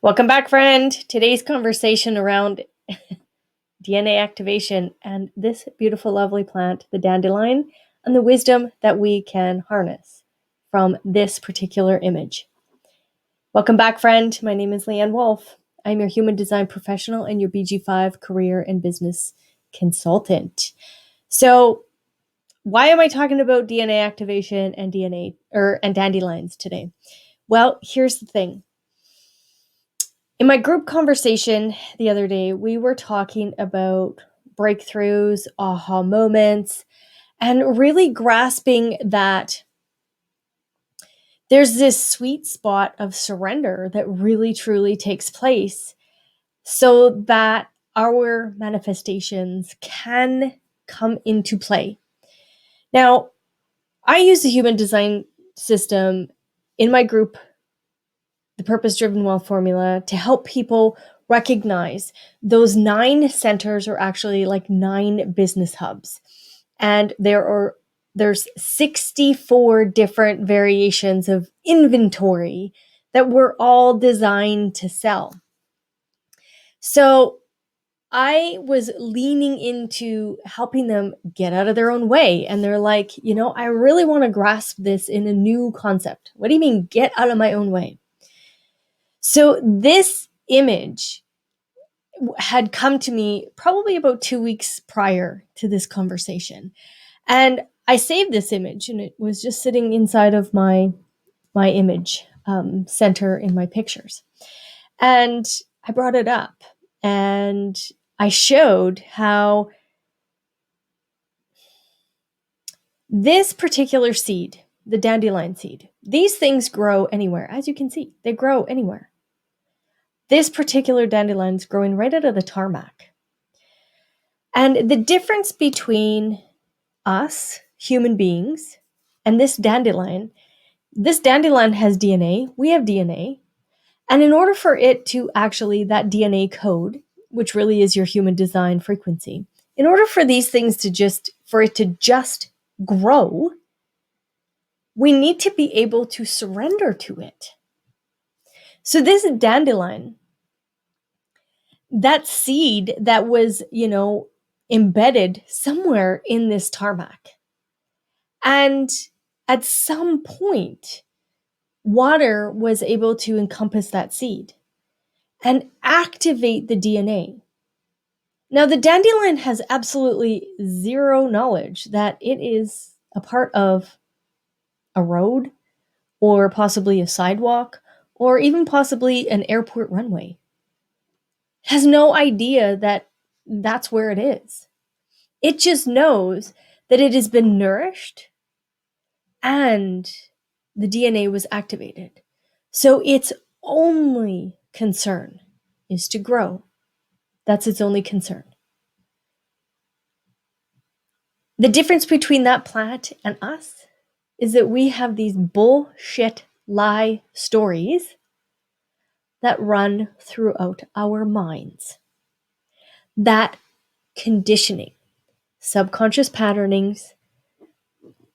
Welcome back, friend. Today's conversation around DNA activation and this beautiful, lovely plant, the dandelion, and the wisdom that we can harness from this particular image. Welcome back, friend. My name is Leann Wolff. I'm your human design professional and your BG5 career and business consultant. So, why am I talking about DNA activation and dandelions today? Well, here's the thing. In my group conversation the other day, we were talking about breakthroughs, aha moments, and really grasping that there's this sweet spot of surrender that really truly takes place so that our manifestations can come into play. Now, I use the human design system in my group, the Purpose-Driven Wealth Formula, to help people recognize those 9 centers are actually like 9 business hubs. And there's 64 different variations of inventory that we're all designed to sell. So I was leaning into helping them get out of their own way. And they're like, I really want to grasp this in a new concept. What do you mean, get out of my own way? So this image had come to me probably about 2 weeks prior to this conversation. And I saved this image and it was just sitting inside of my image center in my pictures. And I brought it up and I showed how this particular seed, the dandelion seed, these things grow anywhere. As you can see, they grow anywhere. This particular dandelion is growing right out of the tarmac. And the difference between us, human beings, and this dandelion has DNA, we have DNA. And in order for it to actually, that DNA code, which really is your human design frequency, in order for these things to just grow, we need to be able to surrender to it. So this dandelion, that seed that was, embedded somewhere in this tarmac. And at some point, water was able to encompass that seed and activate the DNA. Now, the dandelion has absolutely zero knowledge that it is a part of a road or possibly a sidewalk or even possibly an airport runway. It has no idea that that's where it is. It just knows that it has been nourished and the DNA was activated. So its only concern is to grow. That's its only concern. The difference between that plant and us is that we have these bullshit lie stories that run throughout our minds. That conditioning, subconscious patternings,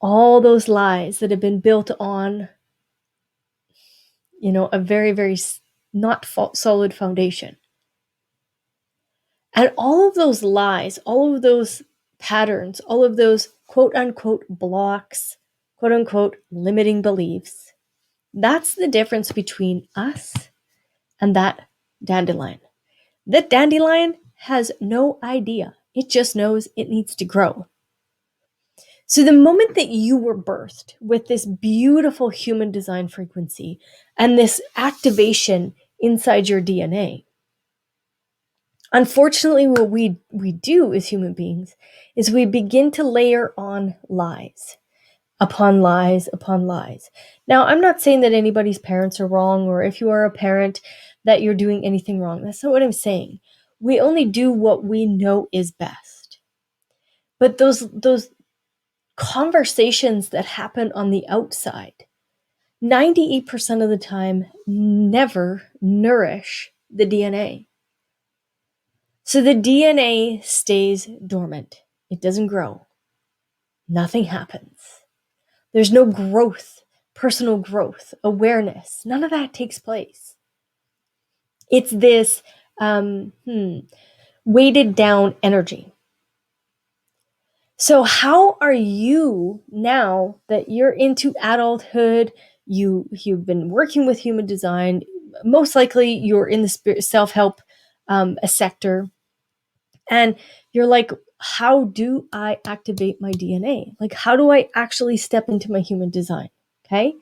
all those lies that have been built on, a very, very not solid foundation. And all of those lies, all of those patterns, all of those quote unquote blocks, quote unquote limiting beliefs, that's the difference between us and that dandelion. That dandelion has no idea. It just knows it needs to grow. So the moment that you were birthed with this beautiful human design frequency and this activation inside your DNA, unfortunately, what we do as human beings is we begin to layer on lies upon lies upon lies. Now, I'm not saying that anybody's parents are wrong, or if you are a parent that you're doing anything wrong. That's not what I'm saying. We only do what we know is best. But those conversations that happen on the outside, 98% of the time, never nourish the DNA. So the DNA stays dormant. It doesn't grow. Nothing happens. There's no growth, personal growth, awareness. None of that takes place. It's this weighted down energy. So how are you, now that you're into adulthood, you've been working with human design, most likely you're in the spirit self-help a sector, and you're like, how do I activate my DNA? Like, how do I actually step into my human design? Okay.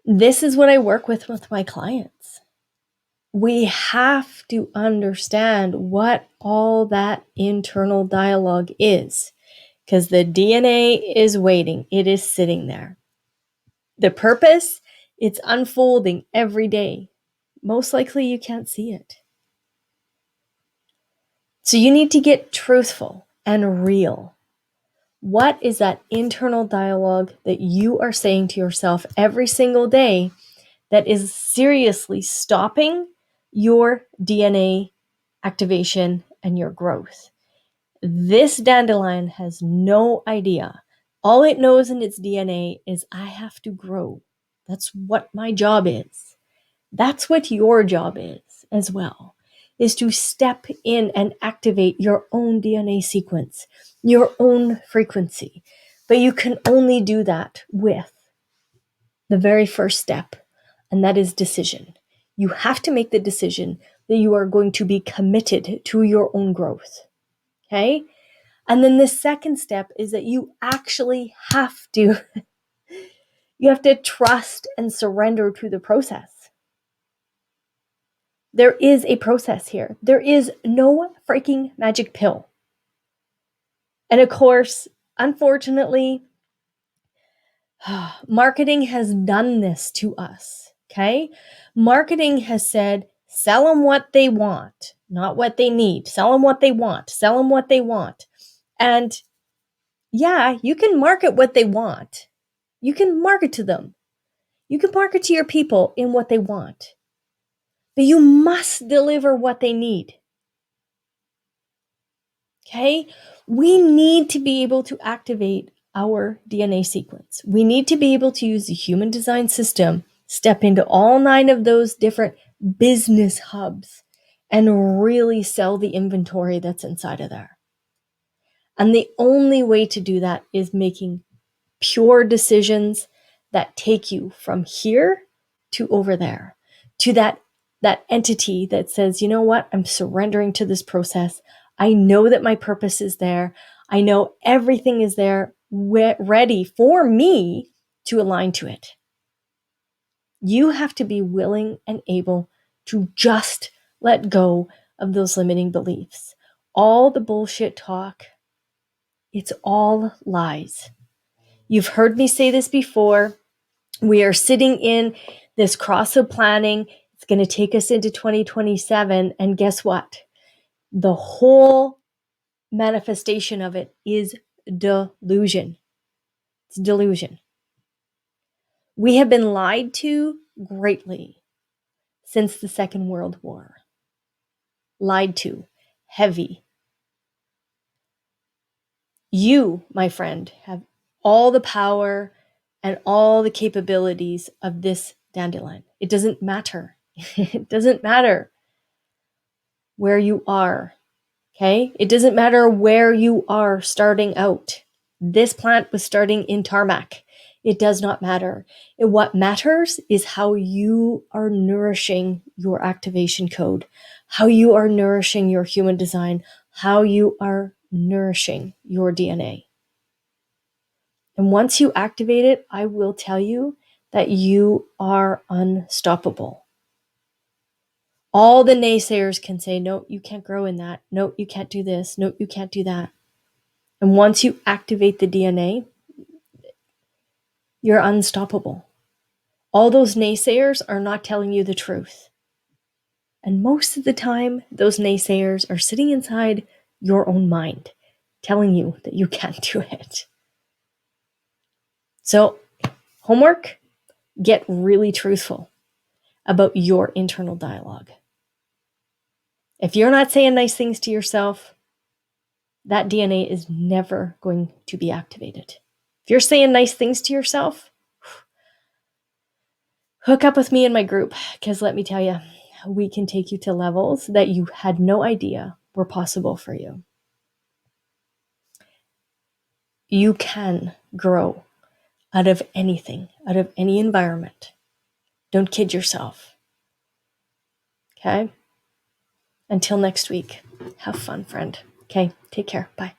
This is what I work with my clients. We have to understand what all that internal dialogue is, because the DNA is waiting. It is sitting there. The purpose, it's unfolding every day. Most likely you can't see it. So you need to get truthful and real. What is that internal dialogue that you are saying to yourself every single day that is seriously stopping your DNA activation and your growth? This dandelion has no idea. All it knows in its DNA is, I have to grow. That's what my job is. That's what your job is as well, is to step in and activate your own DNA sequence, your own frequency. But you can only do that with the very first step, and that is decision. You have to make the decision that you are going to be committed to your own growth. Okay? And then the second step is that you actually have to you have to trust and surrender to the process. There is a process here. There is no freaking magic pill. And of course, unfortunately, marketing has done this to us, okay? Marketing has said, sell them what they want, not what they need. Sell them what they want. Sell them what they want. And yeah, you can market what they want. You can market to them. You can market to your people in what they want. But you must deliver what they need. Okay? We need to be able to activate our DNA sequence. We need to be able to use the human design system, step into all 9 of those different business hubs, and really sell the inventory that's inside of there. And the only way to do that is making pure decisions that take you from here to over there, to that entity that says, you know what, I'm surrendering to this process. I know that my purpose is there. I know everything is there, ready for me to align to it. You have to be willing and able to just let go of those limiting beliefs. All the bullshit talk, it's all lies. You've heard me say this before. We are sitting in this cross of planning. It's going to take us into 2027. And guess what? The whole manifestation of it is delusion. It's delusion. We have been lied to greatly since the Second World War. Lied to. Heavy. You, my friend, have all the power and all the capabilities of this dandelion. It doesn't matter. It doesn't matter where you are. Okay? It doesn't matter where you are starting out. This plant was starting in tarmac. It does not matter. What matters is how you are nourishing your activation code, how you are nourishing your human design, how you are nourishing your DNA. And once you activate it, I will tell you that you are unstoppable. All the naysayers can say, no, you can't grow in that. No, you can't do this. No, you can't do that. And once you activate the DNA, you're unstoppable. All those naysayers are not telling you the truth. And most of the time, those naysayers are sitting inside your own mind, telling you that you can't do it. So, homework, get really truthful about your internal dialogue. If you're not saying nice things to yourself, that DNA is never going to be activated. If you're saying nice things to yourself, Hook up with me in my group, because let me tell you, we can take you to levels that you had no idea were possible for you. You can grow out of anything, out of any environment. Don't kid yourself. Okay? Until next week, have fun, friend. Okay? Take care. Bye.